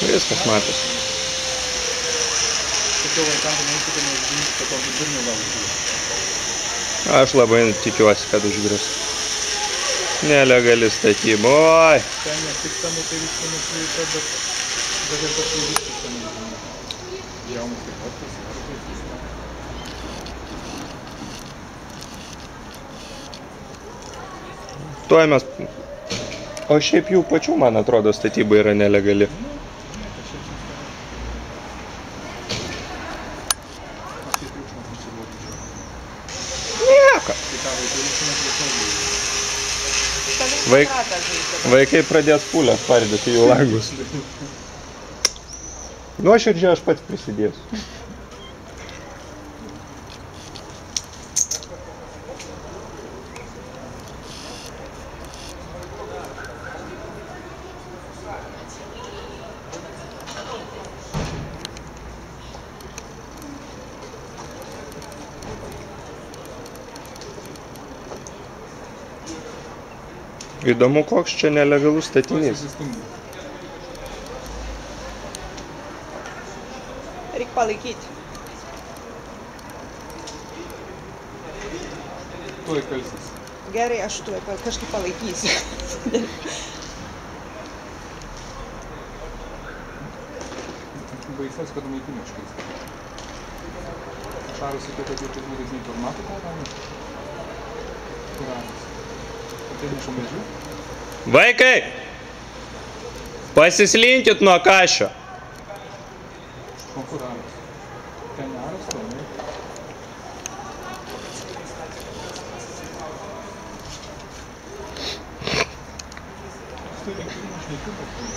Viskas matos. Aš labai tikiuosi, kad užgrius. Nelegali statyba. Oi! Ten ne tik tamo, tai visi nukreipia, bet ir pasilgyti ten jaunas taip pat pasikartais. Tuoj mes... O šiaip jų pačių, man atrodo, statyba yra nelegali. Nieko. Vaikai pradės pūlę spardyti jų langus. Nuoširdžiai aš pats prisidėsiu. Įdomu, koks čia nelegalus statinys. Reik palaikyti. Tuoj kalsis. Gerai, aš tuoj kažkaip palaikysiu. Baisiausia, kad maitinė iškais. Šarusi taip, kad jau tai būdės informatų kalbame. Kuranas. Ateina medžių. Vaikai! Pasislinkit nuo kašio. Konkuranas. Ten aras, to ne? Štai rinkimų šnekiu paskui.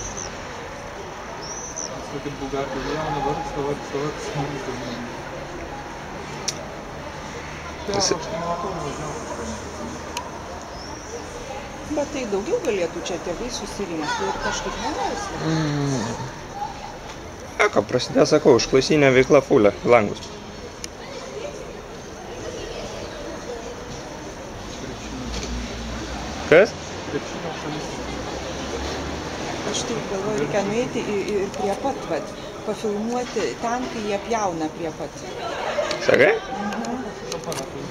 Aš kaip bulgarkai gyvena, vargsta. Tai aš nematau važiavo. Bet tai daugiau galėtų čia tėvai susirinkti ir kažkaip nerasti. Eko, prasidėjo, sakau, užklasinė veikla fulė, langus. Kas? Aš taip galvoju, reikia nueiti ir prie pat, vat, pafilmuoti ten, kai jie pjauna prie pat. Sakai? Mhm.